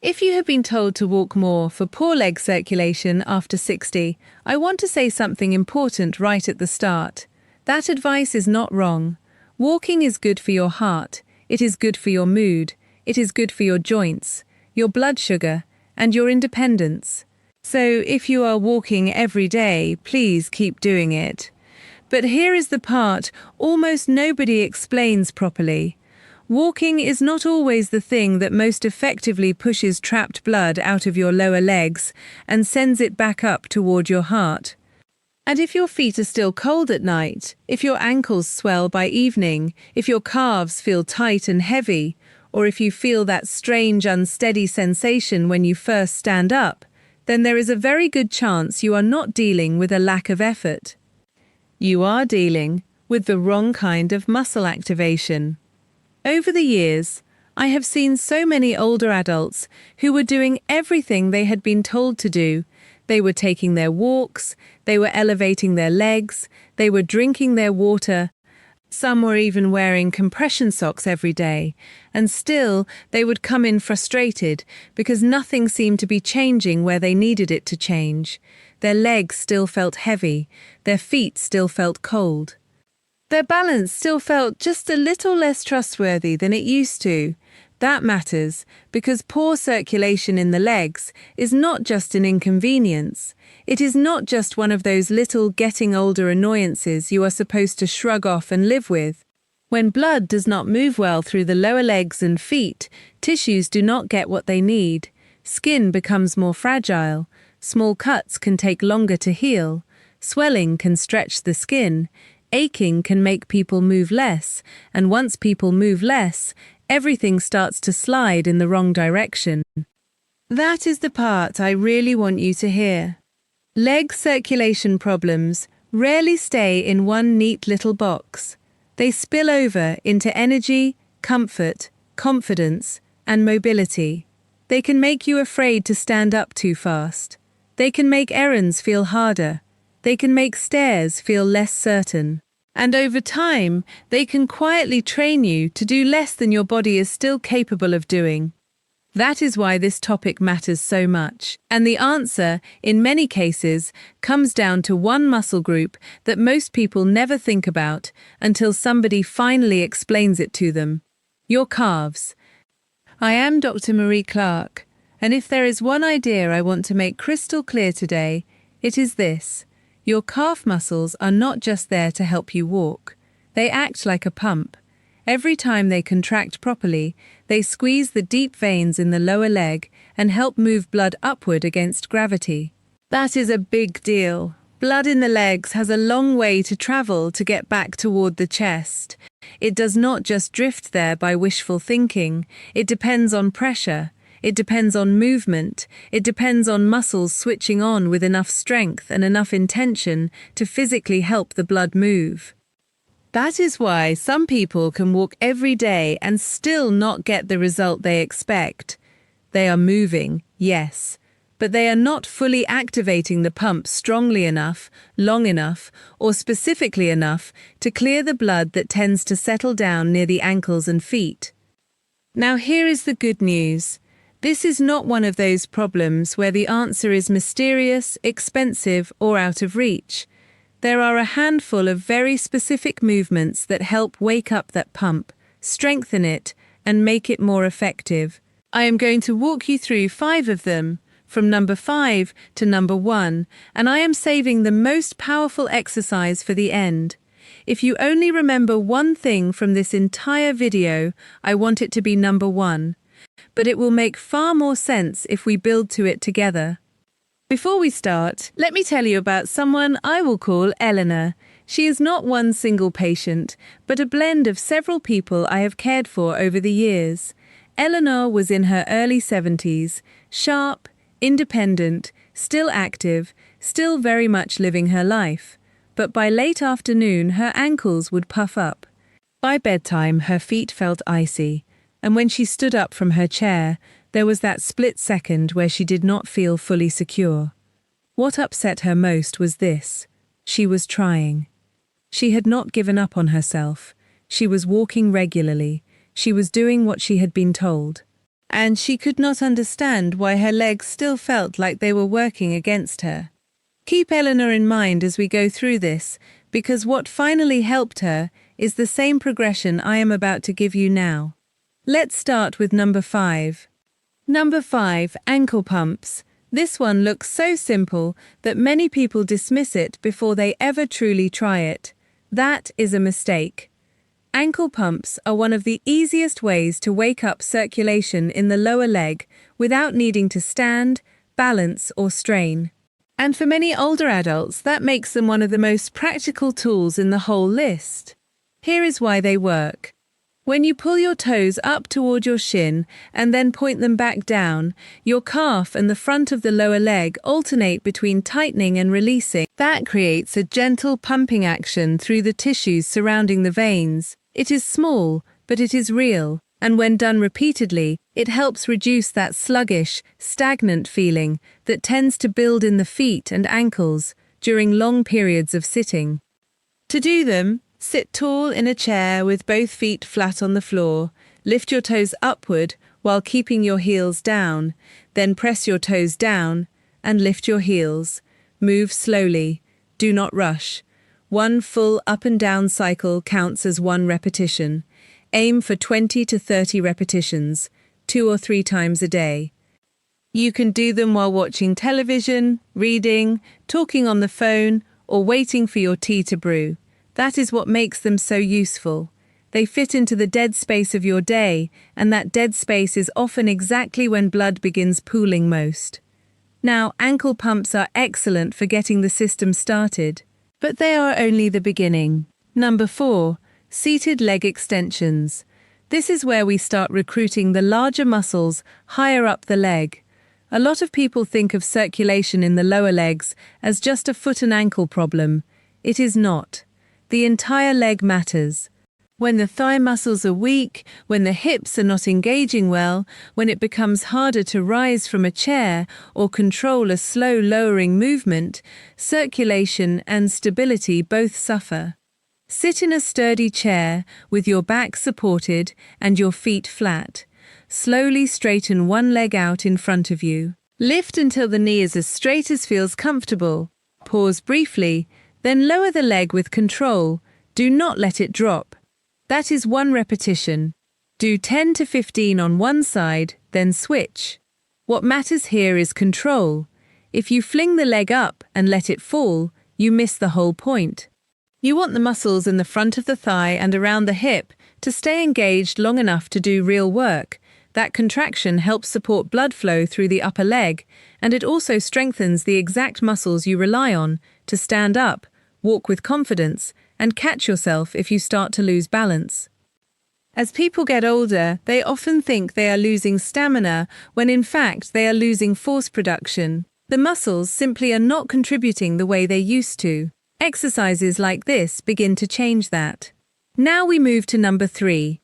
If you have been told to walk more for poor leg circulation after 60, I want to say something important right at the start. That advice is not wrong. Walking is good for your heart, it is good for your mood, it is good for your joints, your blood sugar, and your independence. So if you are walking every day, please keep doing it. But here is the part almost nobody explains properly. Walking is not always the thing that most effectively pushes trapped blood out of your lower legs and sends it back up toward your heart. And if your feet are still cold at night, if your ankles swell by evening, if your calves feel tight and heavy, or if you feel that strange unsteady sensation when you first stand up, then there is a very good chance you are not dealing with a lack of effort. You are dealing with the wrong kind of muscle activation. Over the years, I have seen so many older adults who were doing everything they had been told to do. They were taking their walks, they were elevating their legs, they were drinking their water. Some were even wearing compression socks every day, and still they would come in frustrated because nothing seemed to be changing where they needed it to change. Their legs still felt heavy, their feet still felt cold. Their balance still felt just a little less trustworthy than it used to. That matters because poor circulation in the legs is not just an inconvenience. It is not just one of those little getting older annoyances you are supposed to shrug off and live with. When blood does not move well through the lower legs and feet, tissues do not get what they need. Skin becomes more fragile. Small cuts can take longer to heal. Swelling can stretch the skin. Aching can make people move less, and once people move less, everything starts to slide in the wrong direction. That is the part I really want you to hear. Leg circulation problems rarely stay in one neat little box. They spill over into energy, comfort, confidence, and mobility. They can make you afraid to stand up too fast. They can make errands feel harder. They can make stairs feel less certain. And over time, they can quietly train you to do less than your body is still capable of doing. That is why this topic matters so much. And the answer, in many cases, comes down to one muscle group that most people never think about until somebody finally explains it to them. Your calves. I am Dr. Marie Clark, and if there is one idea I want to make crystal clear today, it is this. Your calf muscles are not just there to help you walk. They act like a pump. Every time they contract properly, they squeeze the deep veins in the lower leg and help move blood upward against gravity. That is a big deal. Blood in the legs has a long way to travel to get back toward the chest. It does not just drift there by wishful thinking. It depends on pressure. It depends on movement. It depends on muscles switching on with enough strength and enough intention to physically help the blood move. That is why some people can walk every day and still not get the result they expect. They are moving, yes, but they are not fully activating the pump strongly enough, long enough, or specifically enough to clear the blood that tends to settle down near the ankles and feet. Now here is the good news. This is not one of those problems where the answer is mysterious, expensive, or out of reach. There are a handful of very specific movements that help wake up that pump, strengthen it, and make it more effective. I am going to walk you through 5 of them, from number 5 to number 1, and I am saving the most powerful exercise for the end. If you only remember one thing from this entire video, I want it to be number 1. But it will make far more sense if we build to it together. Before we start, let me tell you about someone I will call Eleanor. She is not one single patient, but a blend of several people I have cared for over the years. Eleanor was in her early 70s, sharp, independent, still active, still very much living her life. But by late afternoon, her ankles would puff up. By bedtime, her feet felt icy. And when she stood up from her chair, there was that split second where she did not feel fully secure. What upset her most was this. She was trying. She had not given up on herself. She was walking regularly. She was doing what she had been told. and she could not understand why her legs still felt like they were working against her. Keep Eleanor in mind as we go through this, because what finally helped her is the same progression I am about to give you now. Let's start with number 5. Number 5, ankle pumps. This one looks so simple that many people dismiss it before they ever truly try it. That is a mistake. Ankle pumps are one of the easiest ways to wake up circulation in the lower leg without needing to stand, balance, or strain. And for many older adults, that makes them one of the most practical tools in the whole list. Here is why they work. When you pull your toes up toward your shin and then point them back down, your calf and the front of the lower leg alternate between tightening and releasing. That creates a gentle pumping action through the tissues surrounding the veins. It is small, but it is real, and when done repeatedly, it helps reduce that sluggish, stagnant feeling that tends to build in the feet and ankles during long periods of sitting. To do them, sit tall in a chair with both feet flat on the floor, lift your toes upward while keeping your heels down, then press your toes down and lift your heels. Move slowly, do not rush. One full up and down cycle counts as 1 repetition. Aim for 20 to 30 repetitions, 2 or 3 times a day. You can do them while watching television, reading, talking on the phone, or waiting for your tea to brew. That is what makes them so useful. They fit into the dead space of your day, and that dead space is often exactly when blood begins pooling most. Now, ankle pumps are excellent for getting the system started, but they are only the beginning. Number 4, seated leg extensions. This is where we start recruiting the larger muscles higher up the leg. A lot of people think of circulation in the lower legs as just a foot and ankle problem. It is not. The entire leg matters. When the thigh muscles are weak, when the hips are not engaging well, when it becomes harder to rise from a chair or control a slow lowering movement, circulation and stability both suffer. Sit in a sturdy chair with your back supported and your feet flat. Slowly straighten one leg out in front of you. Lift until the knee is as straight as feels comfortable. Pause briefly, then lower the leg with control. Do not let it drop. That is 1 repetition. Do 10 to 15 on one side, then switch. What matters here is control. If you fling the leg up and let it fall, you miss the whole point. You want the muscles in the front of the thigh and around the hip to stay engaged long enough to do real work. That contraction helps support blood flow through the upper leg, and it also strengthens the exact muscles you rely on to stand up, walk with confidence, and catch yourself if you start to lose balance. As people get older, they often think they are losing stamina when in fact they are losing force production. The muscles simply are not contributing the way they used to. Exercises like this begin to change that. Now we move to number 3.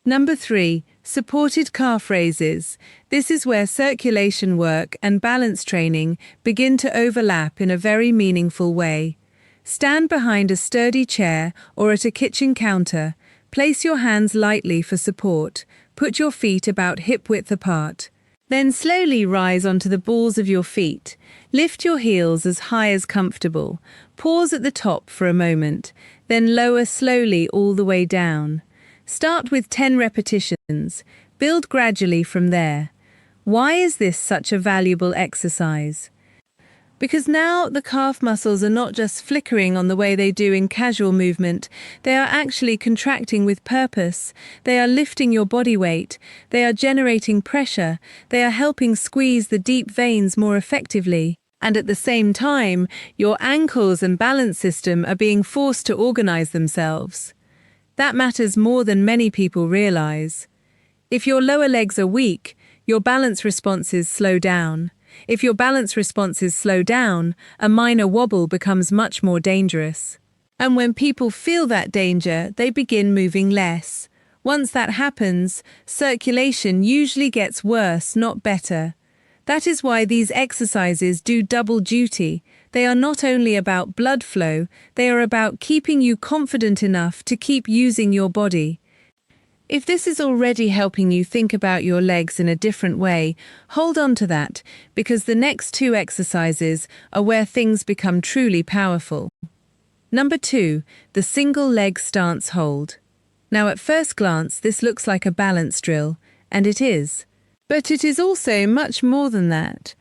Number 3, supported calf raises. This is where circulation work and balance training begin to overlap in a very meaningful way. Stand behind a sturdy chair or at a kitchen counter. Place your hands lightly for support. Put your feet about hip-width apart. Then slowly rise onto the balls of your feet. Lift your heels as high as comfortable. Pause at the top for a moment, then lower slowly all the way down. Start with 10 repetitions. Build gradually from there. Why is this such a valuable exercise? Because now the calf muscles are not just flickering on the way they do in casual movement, they are actually contracting with purpose. They are lifting your body weight, they are generating pressure, they are helping squeeze the deep veins more effectively. And at the same time, your ankles and balance system are being forced to organize themselves. That matters more than many people realize. If your lower legs are weak, your balance responses slow down. If your balance responses slow down, a minor wobble becomes much more dangerous. And when people feel that danger, they begin moving less. Once that happens, circulation usually gets worse, not better. That is why these exercises do double duty. They are not only about blood flow, they are about keeping you confident enough to keep using your body. If this is already helping you think about your legs in a different way, hold on to that, because the next two exercises are where things become truly powerful. Number 2, the single leg stance hold. Now at first glance, this looks like a balance drill, and it is. But it is also much more than that.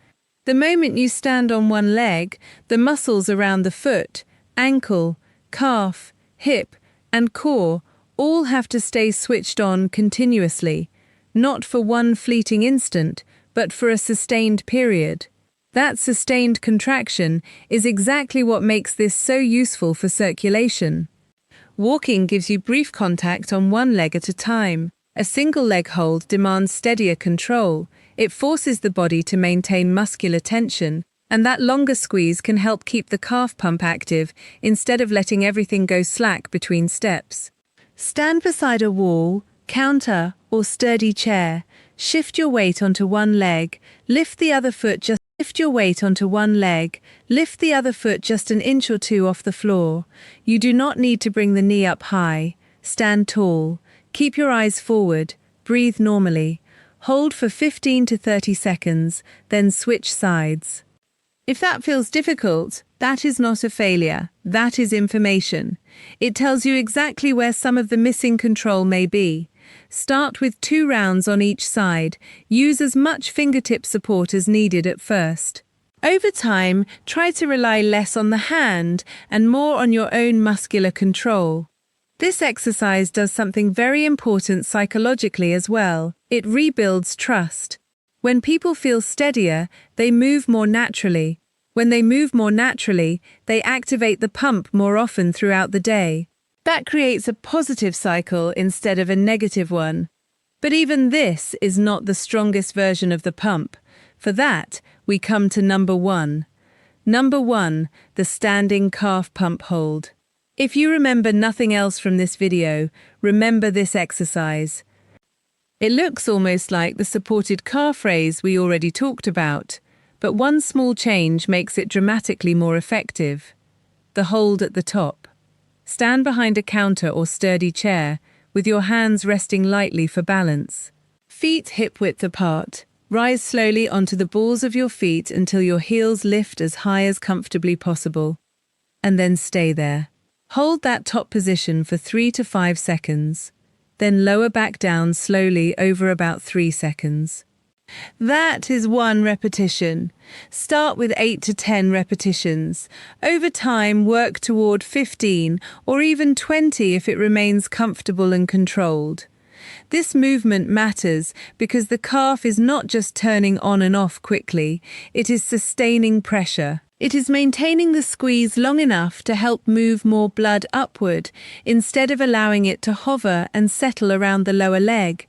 The moment you stand on one leg, the muscles around the foot, ankle, calf, hip, and core all have to stay switched on continuously, not for one fleeting instant, but for a sustained period. That sustained contraction is exactly what makes this so useful for circulation. Walking gives you brief contact on one leg at a time. A single leg hold demands steadier control. It forces the body to maintain muscular tension, and that longer squeeze can help keep the calf pump active instead of letting everything go slack between steps. Stand beside a wall, counter, or sturdy chair. Shift your weight onto one leg. Lift the other foot just an inch or two off the floor. You do not need to bring the knee up high. Stand tall. Keep your eyes forward. Breathe normally. Hold for 15 to 30 seconds, then switch sides. If that feels difficult, that is not a failure. That is information. It tells you exactly where some of the missing control may be. Start with 2 rounds on each side. Use as much fingertip support as needed at first. Over time, try to rely less on the hand and more on your own muscular control. This exercise does something very important psychologically as well. It rebuilds trust. When people feel steadier, they move more naturally. When they move more naturally, they activate the pump more often throughout the day. That creates a positive cycle instead of a negative one. But even this is not the strongest version of the pump. For that, we come to number 1. Number 1, the standing calf pump hold. If you remember nothing else from this video, remember this exercise. It looks almost like the supported calf raise we already talked about, but one small change makes it dramatically more effective. The hold at the top. Stand behind a counter or sturdy chair, with your hands resting lightly for balance. Feet hip-width apart. Rise slowly onto the balls of your feet until your heels lift as high as comfortably possible. And then stay there. Hold that top position for 3 to 5 seconds. Then lower back down slowly over about 3 seconds. That is 1 repetition. Start with 8 to 10 repetitions. Over time, work toward 15 or even 20 if it remains comfortable and controlled. This movement matters because the calf is not just turning on and off quickly, it is sustaining pressure. It is maintaining the squeeze long enough to help move more blood upward instead of allowing it to hover and settle around the lower leg.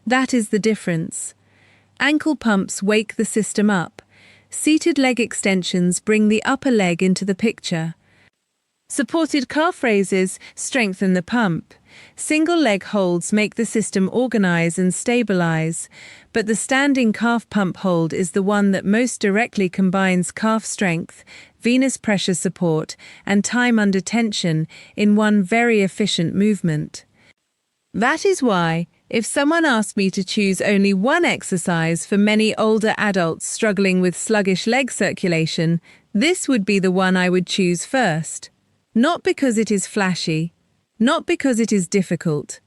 That is the difference. Ankle pumps wake the system up. Seated leg extensions bring the upper leg into the picture. Supported calf raises strengthen the pump. Single leg holds make the system organize and stabilize, but the standing calf pump hold is the one that most directly combines calf strength, venous pressure support, and time under tension in one very efficient movement. That is why, if someone asked me to choose only one exercise for many older adults struggling with sluggish leg circulation, this would be the one I would choose first. Not because it is flashy, not because it is difficult,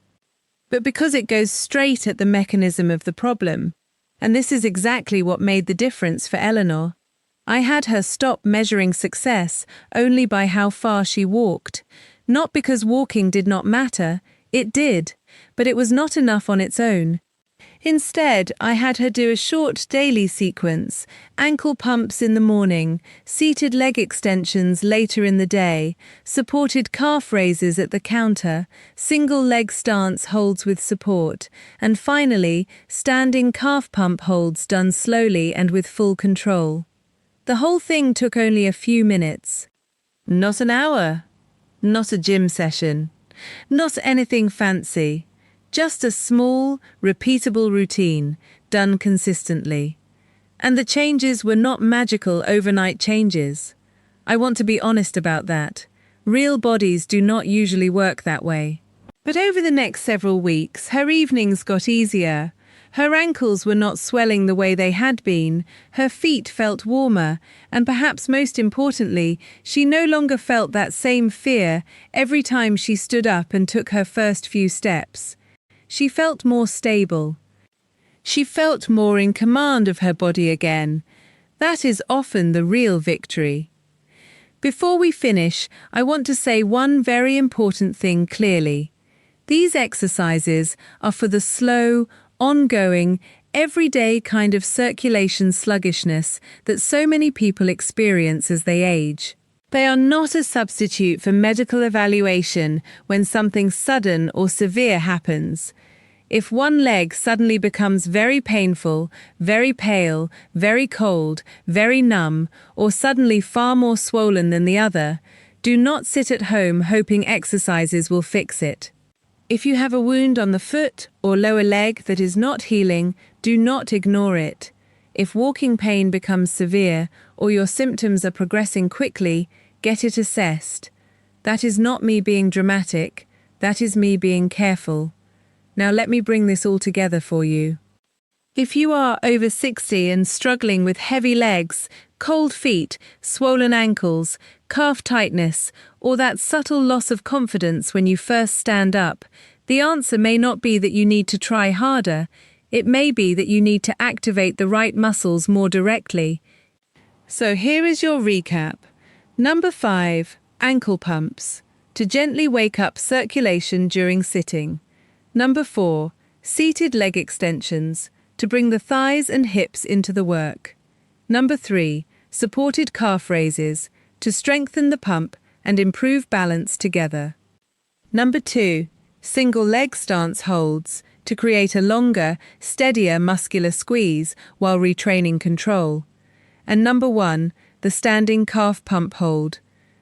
but because it goes straight at the mechanism of the problem. And this is exactly what made the difference for Eleanor. I had her stop measuring success only by how far she walked. Not because walking did not matter, it did, but it was not enough on its own. Instead, I had her do a short daily sequence, ankle pumps in the morning, seated leg extensions later in the day, supported calf raises at the counter, single leg stance holds with support, and finally, standing calf pump holds done slowly and with full control. The whole thing took only a few minutes. Not an hour. Not a gym session. Not anything fancy. Just a small, repeatable routine, done consistently. And the changes were not magical overnight changes. I want to be honest about that. Real bodies do not usually work that way. But over the next several weeks, her evenings got easier. Her ankles were not swelling the way they had been, her feet felt warmer, and perhaps most importantly, she no longer felt that same fear every time she stood up and took her first few steps. She felt more stable. She felt more in command of her body again. That is often the real victory. Before we finish, I want to say one very important thing clearly. These exercises are for the slow, ongoing, everyday kind of circulation sluggishness that so many people experience as they age. They are not a substitute for medical evaluation when something sudden or severe happens. If one leg suddenly becomes very painful, very pale, very cold, very numb, or suddenly far more swollen than the other, do not sit at home hoping exercises will fix it. If you have a wound on the foot or lower leg that is not healing, do not ignore it. If walking pain becomes severe or your symptoms are progressing quickly, get it assessed. That is not me being dramatic, that is me being careful. Now let me bring this all together for you. If you are over 60 and struggling with heavy legs, cold feet, swollen ankles, calf tightness, or that subtle loss of confidence when you first stand up, the answer may not be that you need to try harder. It may be that you need to activate the right muscles more directly. So here is your recap. Number 5, ankle pumps, to gently wake up circulation during sitting. Number 4, seated leg extensions, to bring the thighs and hips into the work. Number 3, supported calf raises, to strengthen the pump and improve balance together. Number 2, single leg stance holds, to create a longer, steadier muscular squeeze while retraining control. And number 1, the standing calf pump hold,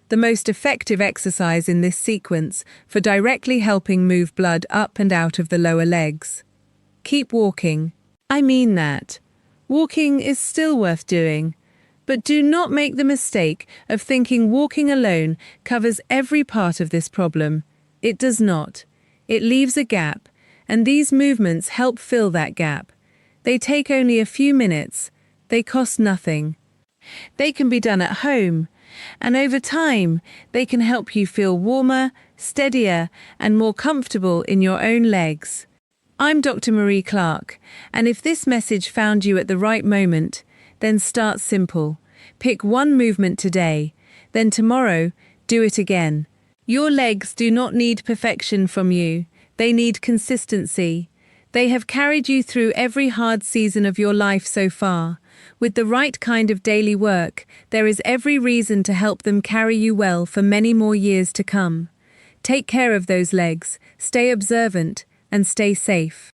the most effective exercise in this sequence for directly helping move blood up and out of the lower legs. Keep walking. I mean that. Walking is still worth doing. But do not make the mistake of thinking walking alone covers every part of this problem. It does not. It leaves a gap, and these movements help fill that gap. They take only a few minutes. They cost nothing. They can be done at home, and over time, they can help you feel warmer, steadier, and more comfortable in your own legs. I'm Dr. Marie Clark, and if this message found you at the right moment, then start simple. Pick one movement today, then tomorrow, do it again. Your legs do not need perfection from you. They need consistency. They have carried you through every hard season of your life so far. With the right kind of daily work, there is every reason to help them carry you well for many more years to come. Take care of those legs, stay observant, and stay safe.